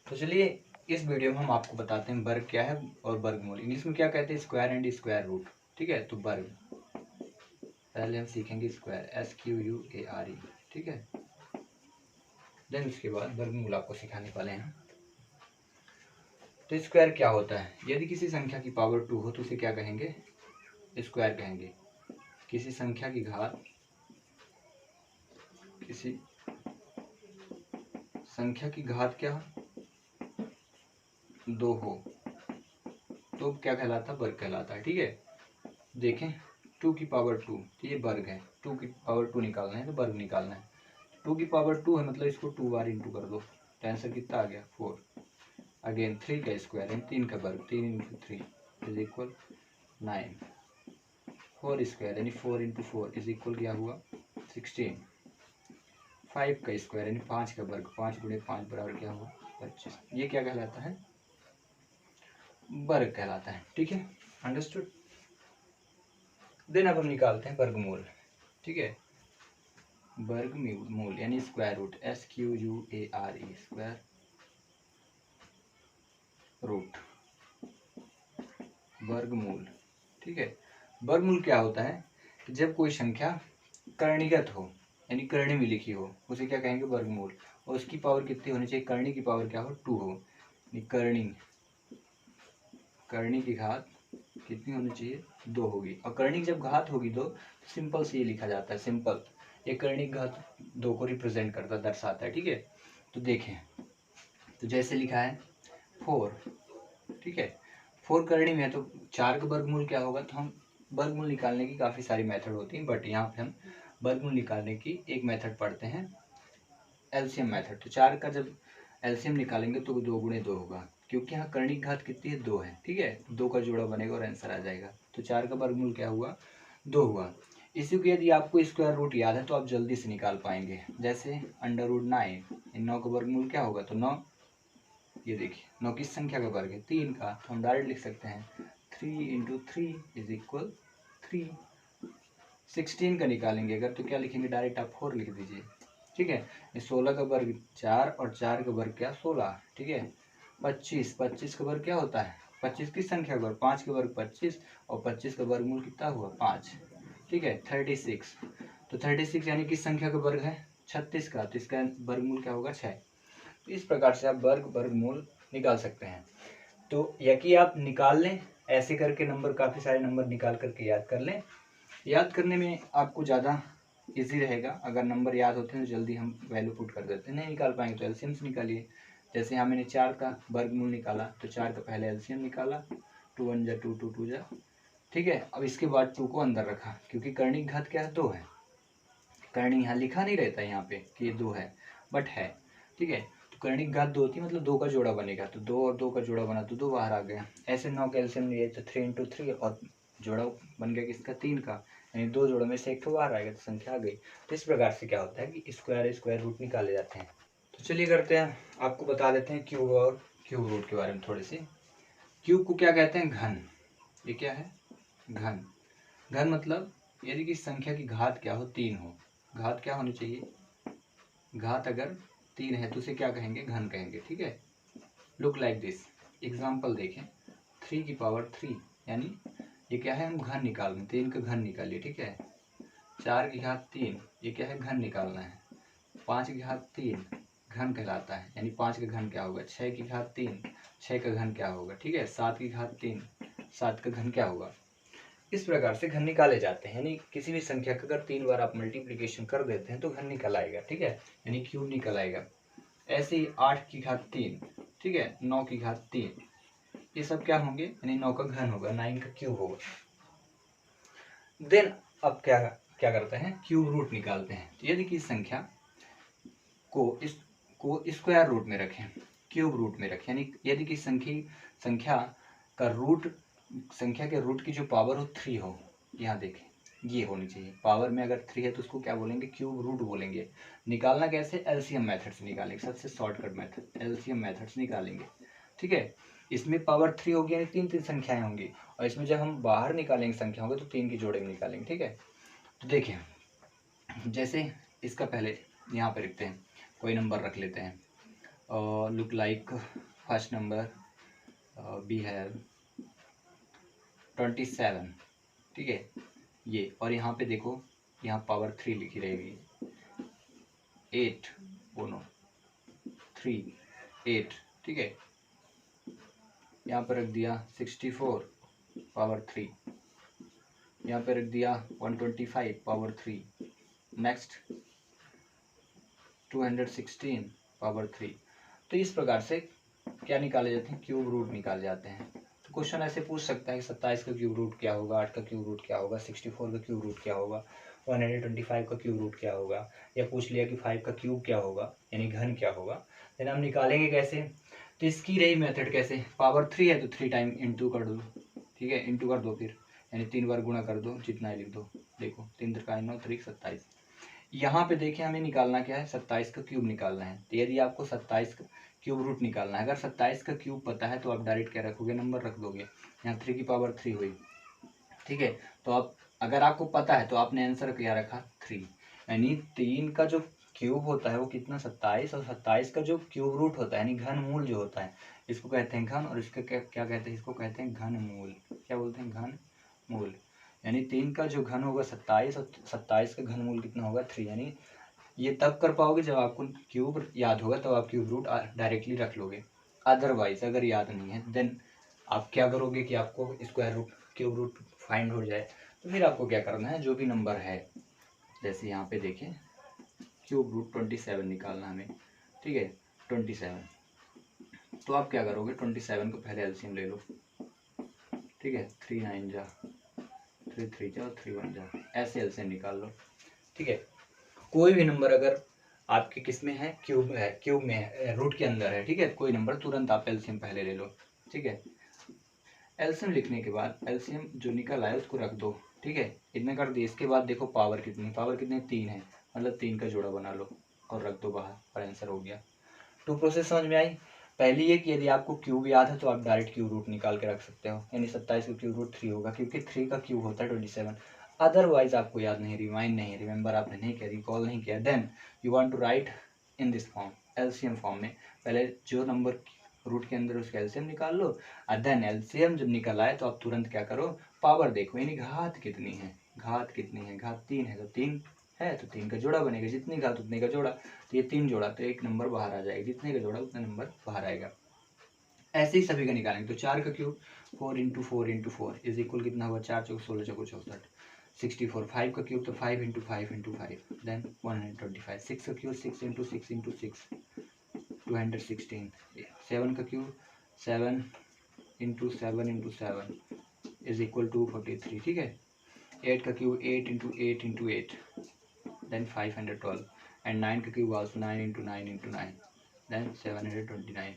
तो चलिए इस वीडियो में हम आपको बताते हैं वर्ग क्या है और वर्गमूल। इंग्लिश में क्या कहते हैं? Square and square root. ठीक है, तो वर्ग पहले हम सीखेंगे स्क्वायर, SQUARE। ठीक है, देन उसके बाद वर्गमूल आपको सिखाने वाले हैं। तो स्क्वायर क्या होता है? यदि किसी संख्या की पावर 2 हो तो उसे क्या कहेंगे? स्क्वायर कहेंगे। किसी संख्या की घात, किसी संख्या की घात क्या 2 हो तो क्या कहलाता है? वर्ग कहलाता है। ठीक है, देखें 2 की पावर 2 तो ये वर्ग है। 2 की पावर 2 निकालना है तो वर्ग निकालना है। 2 की पावर 2 है मतलब इसको 2 बार इंटू कर दो तो आंसर कितना आ गया? 4। अगेन 3 का स्क्वायर है 3 का वर्ग, 3 इंटू 3 इज इक्वल 9। 4 स्क्वायर यानी 4 इंटू 4 इज इक्वल क्या हुआ? 16। 5 का स्क्वायर यानी 5 का वर्ग, 5 गुणे 5 बराबर क्या हुआ? 25। ये क्या कहलाता है? वर्ग कहलाता है। ठीक है, अंडरस्टूड। देन अब हम निकालते हैं वर्गमूल। ठीक है, वर्गमूल यानी square root, SQUARE, square root, वर्गमूल। ठीक है, वर्गमूल क्या होता है कि जब कोई संख्या करणीगत हो यानी करणी में लिखी हो उसे क्या कहेंगे? वर्गमूल। और उसकी पावर कितनी होनी चाहिए? करणी की पावर क्या हो? 2 हो। यानी करणी की घात कितनी होनी चाहिए? 2 होगी। और करणी की जब घात होगी 2 तो सिंपल से ये लिखा जाता है, सिंपल। ये करणी की घात 2 को रिप्रेजेंट करता, दर्शाता है। ठीक है, तो देखें तो जैसे लिखा है 4। ठीक है, 4 करणी में है तो 4 का वर्गमूल क्या होगा? तो हम वर्गमूल निकालने की काफ़ी सारी मेथड होती हैं, बट यहाँ पे हम वर्गमूल निकालने की एक मेथड पढ़ते हैं, एलसीएम मेथड। तो 4 का जब एलसीएम निकालेंगे तो 2 गुणे 2 होगा, क्योंकि यहाँ करणी की घात कितनी है? 2 है। ठीक है, 2 का जोड़ा बनेगा और आंसर आ जाएगा। तो 4 का वर्गमूल क्या हुआ? 2 हुआ। इसी को यदि आपको स्क्वायर रूट याद है तो आप जल्दी से निकाल पाएंगे। जैसे √9, 9 का वर्गमूल क्या होगा? तो 9, ये देखिए 9 किस संख्या का वर्ग है? 3 का। तो हम डायरेक्ट लिख सकते हैं 3 इंटू 3 इज इक्वल 3। 16 का निकालेंगे अगर तो क्या लिखेंगे? डायरेक्ट आप 4 लिख दीजिए। ठीक है, 16 का वर्ग 4 और 4 का वर्ग क्या? 16। ठीक है, 25, 25 का वर्ग क्या होता है? 25 किस संख्या का वर्ग? 5 का वर्ग 25 और 25 का वर्गमूल कितना हुआ? 5। ठीक है, 36। तो 36 यानी किस संख्या का वर्ग है? 36 का। तो इसका वर्गमूल क्या होगा? 6। तो इस प्रकार से आप वर्गमूल निकाल सकते हैं। तो या कि आप निकाल लें ऐसे करके, नंबर काफ़ी सारे नंबर निकाल करके याद कर लें। याद करने में आपको ज़्यादा इजी रहेगा। अगर नंबर याद होते हैं तो जल्दी हम वैल्यू पुट कर देते हैं, नहीं निकाल पाएंगे तो एलसीएम से निकालिए। जैसे यहाँ मैंने 4 का वर्गमूल निकाला तो 4 का पहले एलसीएम निकाला, 2 1 जा 2 2 2 जा। ठीक है, अब इसके बाद 2 को अंदर रखा, क्योंकि करणी की घात क्या है? 2 है। करणी यहाँ लिखा नहीं रहता यहाँ पे कि ये 2 है, बट है। ठीक है, तो करणी की घात 2 थी मतलब 2 का जोड़ा बनेगा, तो 2 और 2 का जोड़ा बना तो 2 बाहर आ गया। ऐसे 9 का एलसीएम लिए तो 3 इंटू 3 और जोड़ा बन गया किसका? 3 का, यानी 2 जोड़ों में से एक तो बाहर आएगा तो संख्या आ गई। तो इस प्रकार से क्या होता है कि स्क्वायर रूट निकाले जाते हैं। तो चलिए करते हैं, आपको बता देते हैं क्यूब और क्यूब रूट के बारे में थोड़े से। क्यूब को क्या कहते हैं? घन। ये क्या है? घन। घन मतलब यदि किसी संख्या की घात क्या हो? 3 हो। घात क्या होनी चाहिए? घात अगर 3 है तो उसे क्या कहेंगे? घन कहेंगे। ठीक है, लुक लाइक दिस। एग्जाम्पल देखें, 3 की पावर 3 यानी ये क्या है? हम घन निकाल रहे हैं, 3 का घन निकालिए। ठीक है, 4 की घात 3 ये क्या है? घन निकालना है। 5 की घात 3 घन कहलाता है, यानी 5 का घन क्या होगा? 6 की घात 3 6 का घन क्या होगा? ठीक है, 7 की घात 3 7 का घन क्या होगा? इस प्रकार से घन निकाले जाते हैं। यानी किसी भी संख्या का अगर 3 बार आप मल्टीप्लिकेशन कर देते हैं तो घन निकल आएगा। ठीक है, यानी क्यूब निकल आएगा। ऐसे ही 8 की घात 3, ठीक है, 9 की घात 3, ये सब क्या होंगे? यानी 9 का घन होगा, 9 का क्यूब होगा। देन अब क्या क्या करते हैं? क्यूब रूट निकालते हैं। तो यदि किसी संख्या को स्क्वायर रूट में रखें, क्यूब रूट में रखें, यानी यदि किसी संख्या का रूट, संख्या के रूट की जो पावर हो 3 हो, यहाँ देखें ये होनी चाहिए। पावर में अगर 3 है तो उसको क्या बोलेंगे? क्यूब रूट बोलेंगे। निकालना कैसे? एलसीएम मेथड से निकालेंगे, सबसे शॉर्टकट मेथड एलसीएम मेथड से निकालेंगे। ठीक है, इसमें पावर 3 होगी यानी 3 संख्याएं होंगी, और इसमें जब हम बाहर निकालेंगे संख्या होंगे तो 3 की जोड़े में निकालेंगे। ठीक है, तो देखिए जैसे इसका पहले यहाँ पे रखते हैं, कोई नंबर रख लेते हैं look like first number we have 27, ठीक है ये। और यहाँ पे देखो, यहाँ पावर 3 लिखी रहेगी, 8 बोनो 3 8, ठीक है। यहाँ पर रख दिया 64 पावर 3, यहाँ पे रख दिया 125 पावर 3, नेक्स्ट 216 पावर 3। तो इस प्रकार से क्या निकाले जाते हैं, क्यूब रूट निकाले जाते हैं। तो क्वेश्चन ऐसे पूछ सकता है कि 27 का क्यूब रूट क्या होगा, 8 का क्यूब रूट क्या होगा, 64 का क्यूब रूट क्या होगा, 125 का क्यूब रूट क्या होगा, या पूछ लिया कि 5 का क्यूब क्या होगा, यानी घन क्या होगा। देन हम निकालेंगे कैसे, तो इसकी रही मेथड कैसे, पावर 3 है तो 3 टाइम इंटू कर दो, ठीक है, इंटू कर दो फिर, यानी 3 बार गुणा कर दो, जितना ही लिख दो। देखो 3 3 9 3 27। यहाँ पे देखिए हमें निकालना क्या है, 27 का क्यूब निकालना है। तो यदि आपको 27 का क्यूब रूट निकालना है, अगर 27 का क्यूब पता है तो आप डायरेक्ट क्या रखोगे, नंबर रख दोगे। यहाँ 3 की पावर 3 हुई, ठीक है। तो आप अगर आपको पता है तो आपने आंसर क्या रखा, 3, यानी 3 का जो क्यूब होता है वो कितना, 27, और 27 का जो क्यूब रूट होता है यानी घन मूल जो होता है, इसको कहते हैं घन, और इसका क्या कहते हैं, इसको कहते हैं घन मूल। क्या बोलते हैं, घन मूल। यानी 3 का जो घन होगा 27, और 27 का घन मूल कितना होगा, 3। यानी ये तब कर पाओगे जब आपको क्यूब याद होगा, तब आप क्यूब रूट डायरेक्टली रख लोगे। अदरवाइज अगर याद नहीं है देन आप क्या करोगे कि आपको square root cube root find हो जाए, तो फिर आपको क्या करना है, जो भी नंबर है, जैसे यहाँ पे देखें क्यूब रूट 27 निकालना हमें, ठीक है 27। तो आप क्या करोगे, 27 को पहले एलसीएम ले लो, ठीक है, 3 9 जा, 3 3 जा, 3 1 जा, ऐसे एलसीएम निकाल लो, ठीक है। कोई भी नंबर अगर आपके किस में है, क्यूब है, क्यूब में है, रूट के अंदर है, ठीक है, कोई नंबर तुरंत आप एलसीएम पहले ले लो, ठीक है। एलसीएम लिखने के बाद एलसीएम जो निकल आए उसको रख दो, ठीक है, इतने कर दिए। इसके बाद देखो पावर कितनी, पावर कितनी, 3 है, मतलब 3 का जोड़ा बना लो और रख दो बाहर, और आंसर हो गया। टू प्रोसेस समझ में आई। पहली ये कि यदि आपको क्यूब याद है तो आप डायरेक्ट क्यूब रूट निकाल के रख सकते हो, यानी 27 का क्यूब रूट 3 होगा, क्योंकि 3 का क्यूब होता है 27। अदरवाइज आपको याद नहीं, रिमाइंड नहीं, रिमेंबर आपने नहीं किया, रिकॉल नहीं किया, then you want to write in this form, LCM form में। पहले जो नंबर रूट के अंदर उसका एलसीएम निकाल लो, और देन एलसीएम जब निकल आए तो आप तुरंत क्या करो, पावर देखो, यानी घात कितनी है, घात कितनी है, घात 3 है तो 3 है तो 3 का जोड़ा बनेगा, जितनी घात उतने का जोड़ा, तो ये 3 जोड़ा तो एक नंबर बाहर आ जाएगा, जितने का जोड़ा उतना नंबर बाहर आएगा। ऐसे ही सभी का निकालेंगे। तो 4 का cube 4 into 4 into 4 is equal कितना हुआ, 4 चौक 16 चौको 64, 64। 5 का क्यूब तो 5 इंटू 5 इंटू 5, देन 125। 6 का क्यूब 6 इंटू 6 इंटू 6, 216। 7 का cube 7 into 7 into 7 is equal to 43, ठीक है। 8 का cube 8 into 8 into 8, then 512। And 9 का cube also 9 into 9 into 9, then 729।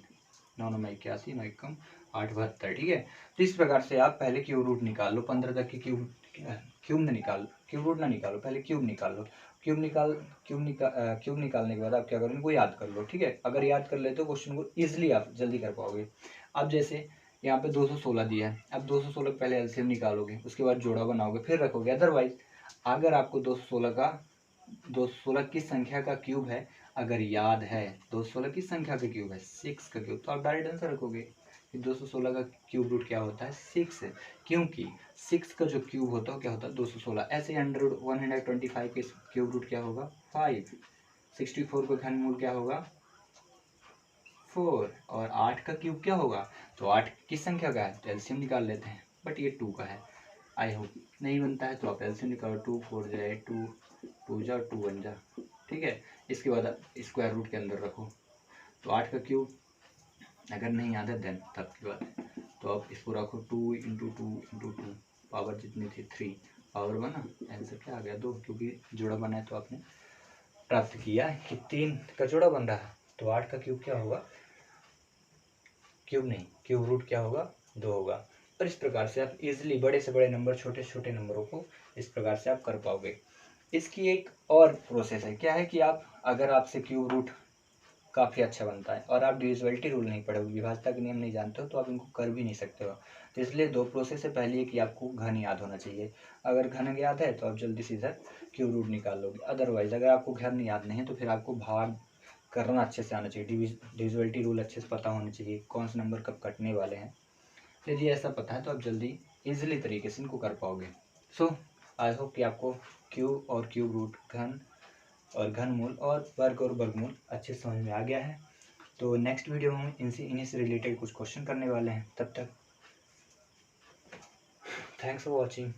9 9 81, 9 कम 8 72, ठीक है। तो इस प्रकार से आप पहले क्यूब रूट निकाल लो, 15 तक की क्यूब रूट ना निकालो, पहले क्यूब निकाल लो। क्यूब निकालने के बाद आप क्या करोगे, इनको याद कर लो, ठीक है। अगर याद कर लेते हो क्वेश्चन को ईजिली आप जल्दी कर पाओगे। अब जैसे यहाँ पे 216 दिया है, अब 216 पहले एलसीएम निकालोगे, उसके बाद जोड़ा बनाओगे, फिर रखोगे। अदरवाइज अगर आपको 216 किस संख्या का क्यूब है अगर याद है, 216 किस संख्या का क्यूब है, 6 का क्यूब, तो आप डायरेक्ट आंसर रखोगे कि 216 का क्यूब रूट क्या होता है, 6 है, क्योंकि 6 का जो क्यूब होता है क्या होता है, 216। ऐसे 125 के क्यूब रूट क्या होगा, 5। 64 का घन मूल क्या होगा, 4। और 8 का क्यूब क्या होगा, तो 8 किस संख्या का है, तो एलसीएम निकाल लेते हैं, बट ये 2 का है। आई होप नहीं बनता है तो आप एलसीएम निकालो, 2 4 जाए 2 2 जा 2 1 जा, ठीक है। इसके बाद आप स्क्वायर रूट के अंदर रखो, तो 8 का क्यूब अगर नहीं याद है देन तब की बात है, तो आप इसको रखो 2 इंटू 2 इंटू 2, पावर जितनी थी 3, पावर बना, आंसर क्या आ गया 2, क्योंकि जोड़ा बना है तो आपने प्राप्त किया कि 3 का जोड़ा बन रहा है। तो 8 का क्यूब क्या होगा, क्यूब नहीं, क्यूब रूट क्या होगा, 2 होगा। और इस प्रकार से आप इजीली बड़े से बड़े नंबर, छोटे से छोटे नंबरों को इस प्रकार से आप कर पाओगे। इसकी एक और प्रोसेस है, क्या है कि आप अगर आपसे क्यूब रूट काफ़ी अच्छा बनता है और आप डिविजिबिलिटी रूल नहीं पढ़े, विभाज्यता के नियम नहीं जानते हो, तो आप इनको कर भी नहीं सकते हो। तो इसलिए 2 प्रोसेस है। पहली है कि आपको घन याद होना चाहिए, अगर घन याद है तो आप जल्दी से इधर क्यूब रूट निकाल लोगे। अदरवाइज अगर आपको घन याद नहीं है तो फिर आपको भाग करना अच्छे से आना चाहिए, डिविजिबिलिटी रूल अच्छे से पता होना चाहिए, कौन से नंबर कब कटने वाले हैं। यदि ऐसा पता है तो आप जल्दी इजीली तरीके से इनको कर पाओगे। सो आई होप कि आपको क्यूब और क्यूब रूट, घन और घनमूल और वर्ग और वर्गमूल अच्छे से समझ में आ गया है। तो नेक्स्ट वीडियो में इन्हीं से रिलेटेड कुछ क्वेश्चन करने वाले हैं। तब तक थैंक्स फॉर वॉचिंग।